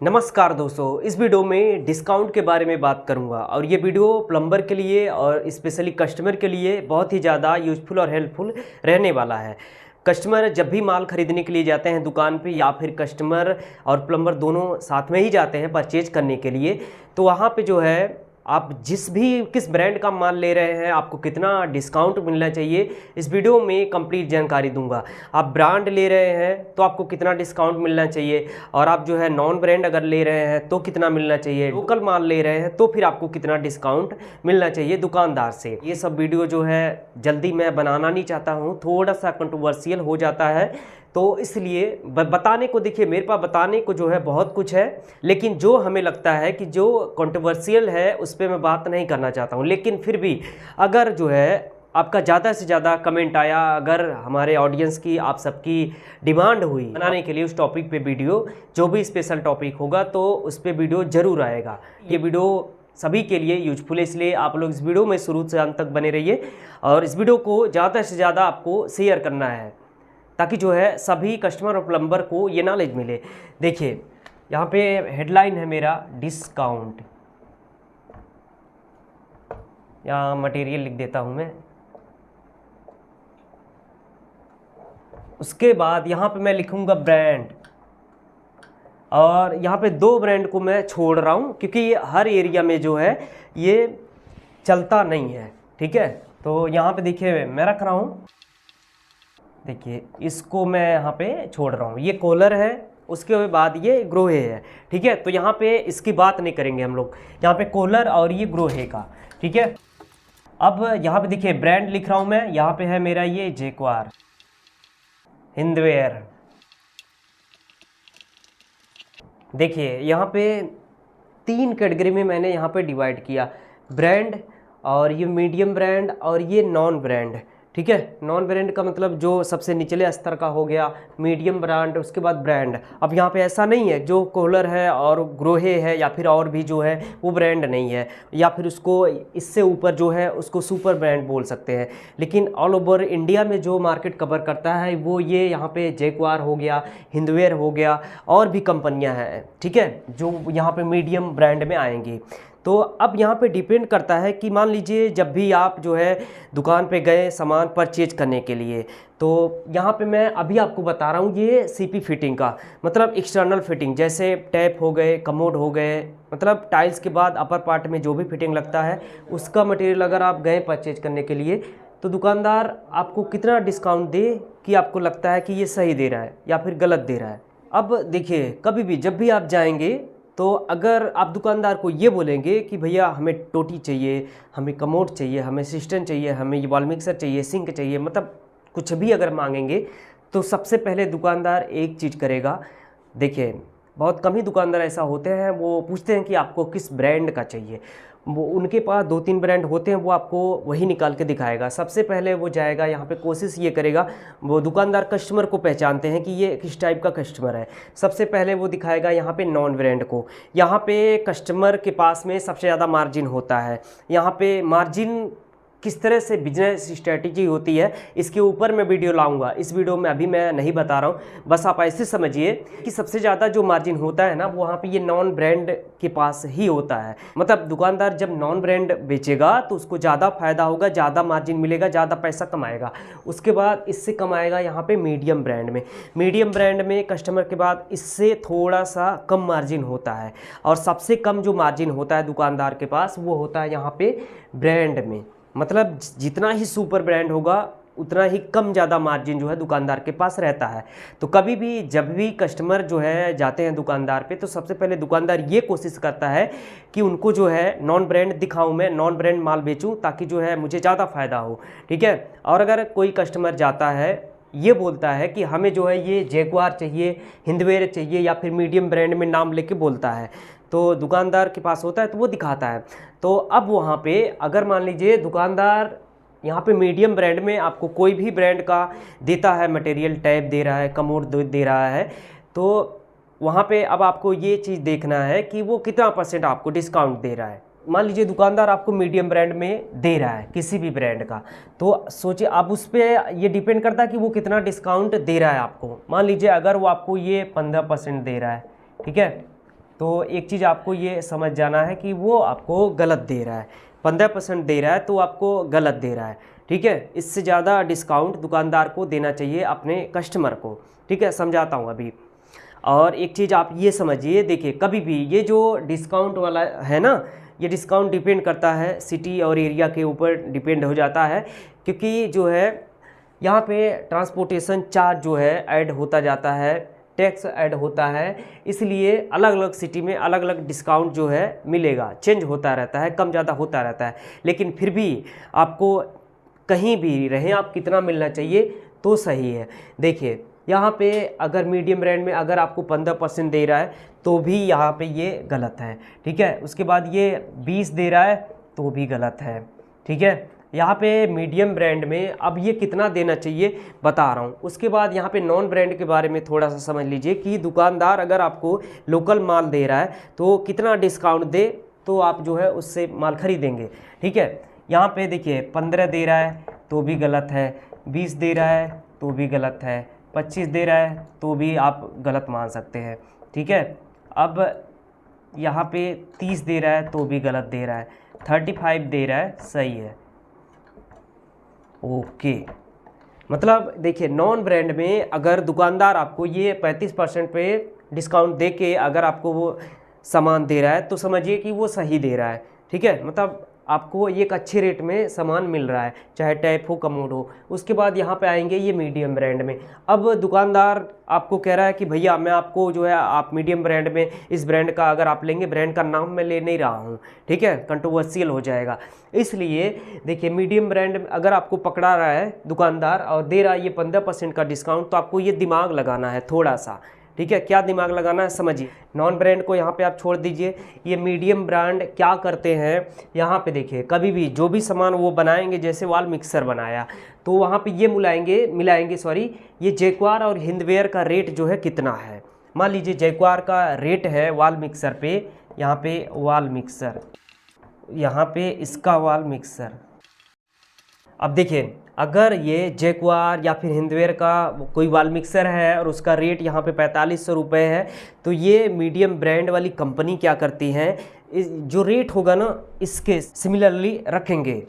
नमस्कार दोस्तों, इस वीडियो में डिस्काउंट के बारे में बात करूंगा और ये वीडियो प्लम्बर के लिए और स्पेशली कस्टमर के लिए बहुत ही ज़्यादा यूज़फुल और हेल्पफुल रहने वाला है। कस्टमर जब भी माल खरीदने के लिए जाते हैं दुकान पे या फिर कस्टमर और प्लम्बर दोनों साथ में ही जाते हैं परचेज करने के लिए, तो वहाँ पे जो है आप किस ब्रांड का माल ले रहे हैं, आपको कितना डिस्काउंट मिलना चाहिए, इस वीडियो में कंप्लीट जानकारी दूंगा। आप ब्रांड ले रहे हैं तो आपको कितना डिस्काउंट मिलना चाहिए, और आप जो है नॉन ब्रांड अगर ले रहे हैं तो कितना मिलना चाहिए, लोकल माल ले रहे हैं तो फिर आपको कितना डिस्काउंट मिलना चाहिए दुकानदार से। ये सब वीडियो जो है जल्दी मैं बनाना नहीं चाहता हूँ, थोड़ा सा कंट्रोवर्शियल हो जाता है, तो इसलिए बताने को, देखिए मेरे पास बताने को जो है बहुत कुछ है, लेकिन जो हमें लगता है कि जो कंट्रोवर्शियल है उस पर मैं बात नहीं करना चाहता हूँ। लेकिन फिर भी अगर जो है आपका ज़्यादा से ज़्यादा कमेंट आया, अगर हमारे ऑडियंस की आप सबकी डिमांड हुई बनाने के लिए उस टॉपिक पे वीडियो, जो भी स्पेशल टॉपिक होगा तो उस पर वीडियो ज़रूर आएगा। ये वीडियो सभी के लिए यूजफुल है, इसलिए आप लोग इस वीडियो में शुरू से अंत तक बने रहिए और इस वीडियो को ज़्यादा से ज़्यादा आपको शेयर करना है ताकि जो है सभी कस्टमर और प्लम्बर को ये नॉलेज मिले। देखिए यहाँ पे हेडलाइन है मेरा डिस्काउंट, यहाँ मटेरियल लिख देता हूँ मैं। उसके बाद यहाँ पे मैं लिखूँगा ब्रांड, और यहाँ पे दो ब्रांड को मैं छोड़ रहा हूँ क्योंकि ये हर एरिया में जो है ये चलता नहीं है, ठीक है। तो यहाँ पे देखिए मैं रख रहा हूँ, देखिए इसको मैं यहाँ पे छोड़ रहा हूँ। ये कॉलर है, उसके बाद ये ग्रोहे है, ठीक है। तो यहाँ पे इसकी बात नहीं करेंगे हम लोग, यहाँ पे कॉलर और ये ग्रोहे का, ठीक है। अब यहाँ पे देखिए ब्रांड लिख रहा हूँ मैं, यहाँ पे है मेरा ये जैक्वार, हिंदवेयर। देखिए यहाँ पे तीन कैटेगरी में मैंने यहाँ पे डिवाइड किया, ब्रांड और ये मीडियम ब्रांड और ये नॉन ब्रांड, ठीक है। नॉन ब्रांड का मतलब जो सबसे निचले स्तर का हो गया, मीडियम ब्रांड, उसके बाद ब्रांड। अब यहाँ पे ऐसा नहीं है जो कॉलर है और ग्रोहे है या फिर और भी जो है वो ब्रांड नहीं है, या फिर उसको इससे ऊपर जो है उसको सुपर ब्रांड बोल सकते हैं। लेकिन ऑल ओवर इंडिया में जो मार्केट कवर करता है वो ये यहाँ पे जैक्वार हो गया, हिंदवेयर हो गया, और भी कंपनियाँ हैं, ठीक है, जो यहाँ पे मीडियम ब्रांड में आएंगी। तो अब यहाँ पे डिपेंड करता है कि मान लीजिए जब भी आप जो है दुकान पे गए सामान परचेज करने के लिए, तो यहाँ पे मैं अभी आपको बता रहा हूँ ये सीपी फिटिंग का मतलब एक्सटर्नल फिटिंग, जैसे टैप हो गए, कमोड हो गए, मतलब टाइल्स के बाद अपर पार्ट में जो भी फिटिंग लगता है उसका मटेरियल अगर आप गए परचेज करने के लिए, तो दुकानदार आपको कितना डिस्काउंट दे कि आपको लगता है कि ये सही दे रहा है या फिर गलत दे रहा है। अब देखिए कभी भी जब भी आप जाएंगे तो अगर आप दुकानदार को ये बोलेंगे कि भैया हमें टोटी चाहिए, हमें कमोड चाहिए, हमें सिस्टम चाहिए, हमें ये वॉल मिक्सर चाहिए, सिंक चाहिए, मतलब कुछ भी अगर मांगेंगे, तो सबसे पहले दुकानदार एक चीज़ करेगा। देखिए बहुत कम ही दुकानदार ऐसा होते हैं, वो पूछते हैं कि आपको किस ब्रांड का चाहिए। वो उनके पास 2-3 ब्रांड होते हैं, वो आपको वही निकाल के दिखाएगा। सबसे पहले वो जाएगा यहाँ पे, कोशिश ये करेगा, वो दुकानदार कस्टमर को पहचानते हैं कि ये किस टाइप का कस्टमर है। सबसे पहले वो दिखाएगा यहाँ पे नॉन ब्रांड को। यहाँ पे कस्टमर के पास में सबसे ज़्यादा मार्जिन होता है। यहाँ पे मार्जिन किस तरह से बिजनेस स्ट्रेटजी होती है, इसके ऊपर मैं वीडियो लाऊंगा। इस वीडियो में अभी मैं नहीं बता रहा हूँ, बस आप ऐसे समझिए कि सबसे ज़्यादा जो मार्जिन होता है ना वो वहाँ पे ये नॉन ब्रांड के पास ही होता है। मतलब दुकानदार जब नॉन ब्रांड बेचेगा तो उसको ज़्यादा फायदा होगा, ज़्यादा मार्जिन मिलेगा, ज़्यादा पैसा कमाएगा। उसके बाद इससे कमाएगा यहाँ पे मीडियम ब्रांड में। मीडियम ब्रांड में कस्टमर के बाद इससे थोड़ा सा कम मार्जिन होता है, और सबसे कम जो मार्जिन होता है दुकानदार के पास वो होता है यहाँ पे ब्रांड में। मतलब जितना ही सुपर ब्रांड होगा उतना ही कम ज़्यादा मार्जिन जो है दुकानदार के पास रहता है। तो कभी भी जब भी कस्टमर जो है जाते हैं दुकानदार पे, तो सबसे पहले दुकानदार ये कोशिश करता है कि उनको जो है नॉन ब्रांड दिखाऊं, मैं नॉन ब्रांड माल बेचूं ताकि जो है मुझे ज़्यादा फ़ायदा हो, ठीक है। और अगर कोई कस्टमर जाता है ये बोलता है कि हमें जो है ये जैक्वार चाहिए, हिंदवेयर चाहिए, या फिर मीडियम ब्रांड में नाम लेके बोलता है, तो दुकानदार के पास होता है तो वो दिखाता है। तो अब वहाँ पे अगर मान लीजिए दुकानदार यहाँ पे मीडियम ब्रांड में आपको कोई भी ब्रांड का देता है मटेरियल, टैप दे रहा है, कमोड दे रहा है, तो वहाँ पे अब आपको ये चीज़ देखना है कि वो कितना % आपको डिस्काउंट दे रहा है। मान लीजिए दुकानदार आपको मीडियम ब्रांड में दे रहा है किसी भी ब्रांड का, तो सोचिए आप उस पर ये डिपेंड करता है कि वो कितना डिस्काउंट दे रहा है आपको। मान लीजिए अगर वो आपको ये 15% दे रहा है, ठीक है, तो एक चीज़ आपको ये समझ जाना है कि वो आपको गलत दे रहा है, 15% दे रहा है तो आपको गलत दे रहा है, ठीक है। इससे ज़्यादा डिस्काउंट दुकानदार को देना चाहिए अपने कस्टमर को, ठीक है। समझाता हूँ अभी। और एक चीज़ आप ये समझिए, देखिए कभी भी ये जो डिस्काउंट वाला है ना, ये डिस्काउंट डिपेंड करता है सिटी और एरिया के ऊपर डिपेंड हो जाता है, क्योंकि जो है यहाँ पे ट्रांसपोर्टेशन चार्ज जो है ऐड होता जाता है, टैक्स ऐड होता है, इसलिए अलग अलग सिटी में अलग अलग डिस्काउंट जो है मिलेगा, चेंज होता रहता है, कम ज़्यादा होता रहता है। लेकिन फिर भी आपको कहीं भी रहें आप कितना मिलना चाहिए तो सही है। देखिए यहाँ पे अगर मीडियम ब्रांड में अगर आपको 15% दे रहा है तो भी यहाँ पे ये गलत है, ठीक है। उसके बाद ये 20 दे रहा है तो भी गलत है, ठीक है। यहाँ पे मीडियम ब्रांड में अब ये कितना देना चाहिए बता रहा हूँ। उसके बाद यहाँ पे नॉन ब्रांड के बारे में थोड़ा सा समझ लीजिए कि दुकानदार अगर आपको लोकल माल दे रहा है तो कितना डिस्काउंट दे तो आप जो है उससे माल खरीदेंगे, ठीक है। यहाँ पे देखिए 15 दे रहा है तो भी गलत है, 20 दे रहा है तो भी गलत है, 25 दे रहा है तो भी आप गलत मान सकते हैं, ठीक है। अब यहाँ पे 30 दे रहा है तो भी गलत दे रहा है, 35 दे रहा है सही है, ओके। मतलब देखिए नॉन ब्रांड में अगर दुकानदार आपको ये 35% पे डिस्काउंट दे के अगर आपको वो सामान दे रहा है तो समझिए कि वो सही दे रहा है, ठीक है। मतलब आपको एक अच्छे रेट में सामान मिल रहा है, चाहे टैप हो कमोड हो। उसके बाद यहाँ पे आएंगे ये मीडियम ब्रांड में। अब दुकानदार आपको कह रहा है कि भैया मैं आपको जो है आप मीडियम ब्रांड में इस ब्रांड का अगर आप लेंगे, ब्रांड का नाम मैं ले नहीं रहा हूँ, ठीक है, कंट्रोवर्शियल हो जाएगा। इसलिए देखिए मीडियम ब्रांड अगर आपको पकड़ा रहा है दुकानदार और दे रहा है ये 15% का डिस्काउंट, तो आपको ये दिमाग लगाना है थोड़ा सा, ठीक है। क्या दिमाग लगाना है समझिए। नॉन ब्रांड को यहाँ पे आप छोड़ दीजिए, ये मीडियम ब्रांड क्या करते हैं, यहाँ पे देखिए कभी भी जो भी सामान वो बनाएंगे, जैसे वाल मिक्सर बनाया तो वहाँ पे ये मिलाएंगे ये जैक्वार और हिंदवेयर का रेट जो है कितना है। मान लीजिए जैक्वार का रेट है वाल मिक्सर पे, यहाँ पे वाल मिक्सर, यहाँ पे इसका वाल मिक्सर। अब देखिए अगर ये जैक्वार या फिर हिंदवेयर का कोई वाल मिक्सर है और उसका रेट यहाँ पे 4500 रुपये है, तो ये मीडियम ब्रांड वाली कंपनी क्या करती हैं, जो रेट होगा ना इसके सिमिलरली रखेंगे।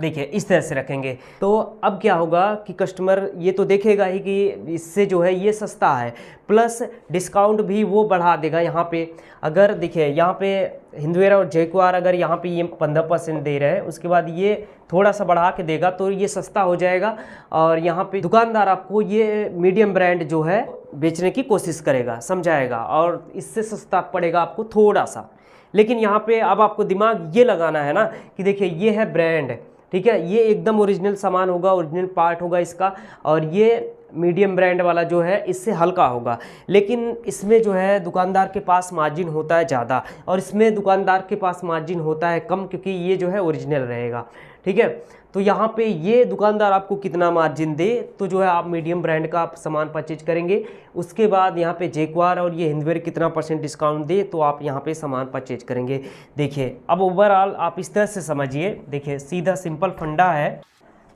देखिए इस तरह से रखेंगे तो अब क्या होगा कि कस्टमर ये तो देखेगा ही कि इससे जो है ये सस्ता है, प्लस डिस्काउंट भी वो बढ़ा देगा। यहाँ पे अगर देखिए यहाँ पे हिंदवेयर और जैक्वार अगर यहाँ पे ये 15% दे रहे हैं, उसके बाद ये थोड़ा सा बढ़ा के देगा तो ये सस्ता हो जाएगा और यहाँ पे दुकानदार आपको ये मीडियम ब्रांड जो है बेचने की कोशिश करेगा, समझाएगा और इससे सस्ता पड़ेगा आपको थोड़ा सा। लेकिन यहाँ पे अब आपको दिमाग ये लगाना है ना कि देखिए ये है ब्रांड, ठीक है, ये एकदम ओरिजिनल सामान होगा, ओरिजिनल पार्ट होगा इसका, और ये मीडियम ब्रांड वाला जो है इससे हल्का होगा। लेकिन इसमें जो है दुकानदार के पास मार्जिन होता है ज़्यादा और इसमें दुकानदार के पास मार्जिन होता है कम, क्योंकि ये जो है ओरिजिनल रहेगा, ठीक है। तो यहाँ पे ये दुकानदार आपको कितना मार्जिन दे तो जो है आप मीडियम ब्रांड का आप सामान परचेज करेंगे। उसके बाद यहाँ पे जैक्वार और ये हिंदवेयर कितना % डिस्काउंट दे तो आप यहाँ पे सामान परचेज करेंगे। देखिए अब ओवरऑल आप इस तरह से समझिए, देखिए सीधा सिंपल फंडा है।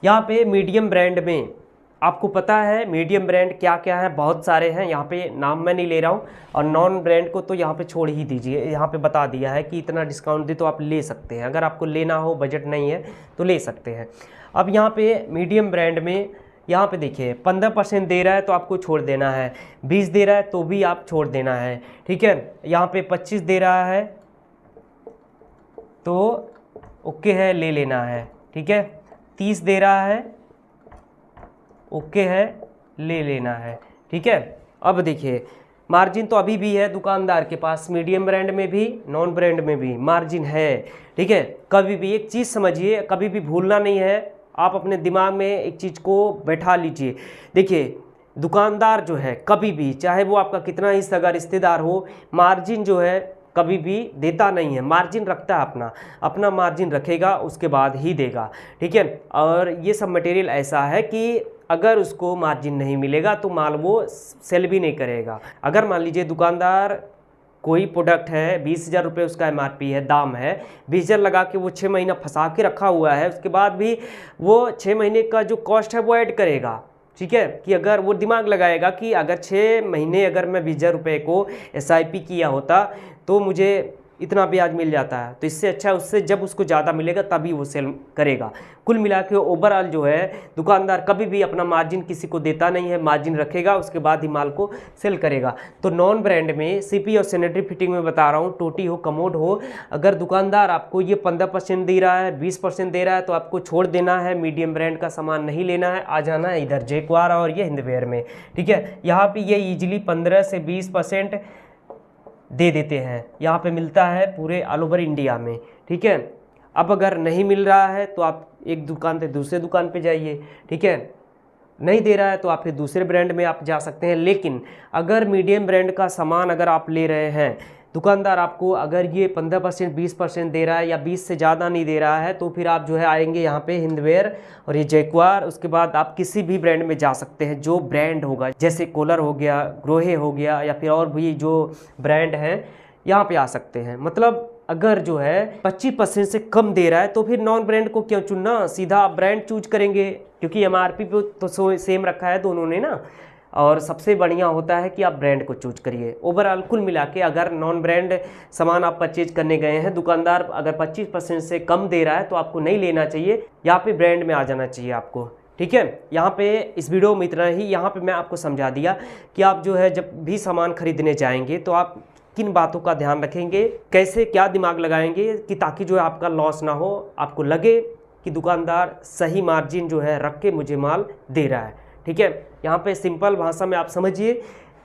यहाँ पे मीडियम ब्रांड में आपको पता है मीडियम ब्रांड क्या क्या है, बहुत सारे हैं, यहाँ पे नाम मैं नहीं ले रहा हूँ। और नॉन ब्रांड को तो यहाँ पे छोड़ ही दीजिए, यहाँ पे बता दिया है कि इतना डिस्काउंट दे तो आप ले सकते हैं, अगर आपको लेना हो, बजट नहीं है तो ले सकते हैं। अब यहाँ पे मीडियम ब्रांड में यहाँ पे देखिए 15% दे रहा है तो आपको छोड़ देना है, 20 दे रहा है तो भी आप छोड़ देना है, ठीक है। यहाँ पे 25 दे रहा है तो ओके है, ले लेना है, ठीक है। 30 दे रहा है ओके है, ले लेना है, ठीक है। अब देखिए मार्जिन तो अभी भी है दुकानदार के पास, मीडियम ब्रांड में भी नॉन ब्रांड में भी मार्जिन है, ठीक है। कभी भी एक चीज़ समझिए, कभी भी भूलना नहीं है, आप अपने दिमाग में एक चीज़ को बैठा लीजिए। देखिए दुकानदार जो है कभी भी, चाहे वो आपका कितना ही सगा रिश्तेदार हो, मार्जिन जो है कभी भी देता नहीं है, मार्जिन रखता है, अपना मार्जिन रखेगा, उसके बाद ही देगा, ठीक है। और ये सब मटेरियल ऐसा है कि अगर उसको मार्जिन नहीं मिलेगा तो माल वो सेल भी नहीं करेगा। अगर मान लीजिए दुकानदार कोई प्रोडक्ट है 20,000 रुपये उसका MRP है, दाम है, 20,000 लगा के वो 6 महीना फंसा के रखा हुआ है, उसके बाद भी वो 6 महीने का जो कॉस्ट है वो ऐड करेगा, ठीक है, कि अगर वो दिमाग लगाएगा कि अगर 6 महीने अगर मैं 20,000 रुपये को SIP किया होता तो मुझे इतना ब्याज मिल जाता है, तो इससे अच्छा उससे जब उसको ज़्यादा मिलेगा तभी वो सेल करेगा। कुल मिला के ओवरऑल जो है दुकानदार कभी भी अपना मार्जिन किसी को देता नहीं है, मार्जिन रखेगा उसके बाद ही माल को सेल करेगा। तो नॉन ब्रांड में CP और सैनिटरी फिटिंग में बता रहा हूँ, टोटी हो कमोड हो, अगर दुकानदार आपको ये 15% दे रहा है, 20% दे रहा है तो आपको छोड़ देना है, मीडियम ब्रांड का सामान नहीं लेना है, आ जाना है इधर जैक्वार और ये हिंदवेयर में। ठीक है, यहाँ पर ये ईजिली 15 से 20% दे देते हैं, यहाँ पे मिलता है पूरे ऑल ओवर इंडिया में। ठीक है, अब अगर नहीं मिल रहा है तो आप एक दुकान से दूसरे दुकान पे जाइए। ठीक है, नहीं दे रहा है तो आप फिर दूसरे ब्रांड में आप जा सकते हैं। लेकिन अगर मीडियम ब्रांड का सामान अगर आप ले रहे हैं, दुकानदार आपको अगर ये 15% 20% दे रहा है या 20 से ज़्यादा नहीं दे रहा है तो फिर आप जो है आएंगे यहाँ पे हिंदवेयर और ये जैक्वार, उसके बाद आप किसी भी ब्रांड में जा सकते हैं जो ब्रांड होगा, जैसे कोलर हो गया, ग्रोहे हो गया या फिर और भी जो ब्रांड हैं यहाँ पे आ सकते हैं। मतलब अगर जो है 25% से कम दे रहा है तो फिर नॉन ब्रांड को क्यों चुनना, सीधा आप ब्रांड चूज करेंगे, क्योंकि MRP पे तो सेम रखा है दोनों ने ना। और सबसे बढ़िया होता है कि आप ब्रांड को चूज करिए। ओवरऑल कुल मिला के अगर नॉन ब्रांड सामान आप परचेज करने गए हैं, दुकानदार अगर 25% से कम दे रहा है तो आपको नहीं लेना चाहिए, यहाँ पे ब्रांड में आ जाना चाहिए आपको। ठीक है, यहाँ पे इस वीडियो में इतना ही। यहाँ पे मैं आपको समझा दिया कि आप जो है जब भी सामान खरीदने जाएंगे तो आप किन बातों का ध्यान रखेंगे, कैसे क्या दिमाग लगाएंगे कि ताकि जो है आपका लॉस ना हो, आपको लगे कि दुकानदार सही मार्जिन जो है रख के मुझे माल दे रहा है। ठीक है, यहाँ पे सिंपल भाषा में आप समझिए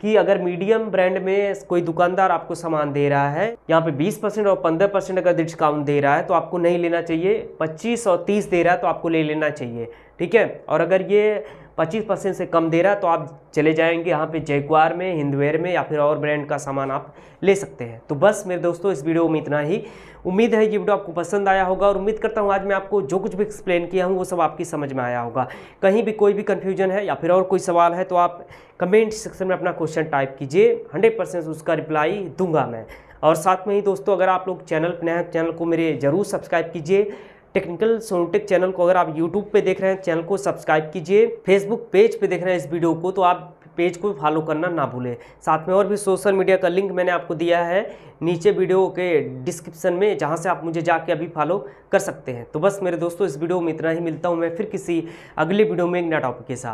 कि अगर मीडियम ब्रांड में कोई दुकानदार आपको सामान दे रहा है, यहाँ पे 20% और 15% अगर डिस्काउंट दे रहा है तो आपको नहीं लेना चाहिए, 25 और 30 दे रहा है तो आपको ले लेना चाहिए। ठीक है, और अगर ये 25% से कम दे रहा है तो आप चले जाएंगे यहाँ पे जैक्वार में, हिंदवेयर में या फिर और ब्रांड का सामान आप ले सकते हैं। तो बस मेरे दोस्तों इस वीडियो में इतना ही। उम्मीद है ये वीडियो आपको पसंद आया होगा और उम्मीद करता हूँ आज मैं आपको जो कुछ भी एक्सप्लेन किया हूँ वो सब आपकी समझ में आया होगा। कहीं भी कोई भी कन्फ्यूजन है या फिर और कोई सवाल है तो आप कमेंट सेक्शन में अपना क्वेश्चन टाइप कीजिए, 100% उसका रिप्लाई दूंगा मैं। और साथ में ही दोस्तों अगर आप लोग चैनल पर नए हैं, चैनल को मेरे ज़रूर सब्सक्राइब कीजिए। टेक्निकल सोनटेक चैनल को अगर आप यूट्यूब पे देख रहे हैं, चैनल को सब्सक्राइब कीजिए। फेसबुक पेज पे देख रहे हैं इस वीडियो को तो आप पेज को फॉलो करना ना भूलें। साथ में और भी सोशल मीडिया का लिंक मैंने आपको दिया है नीचे वीडियो के डिस्क्रिप्शन में, जहां से आप मुझे जाके अभी फॉलो कर सकते हैं। तो बस मेरे दोस्तों इस वीडियो में इतना ही, मिलता हूं मैं फिर किसी अगले वीडियो में एक नया टॉपिक के साथ।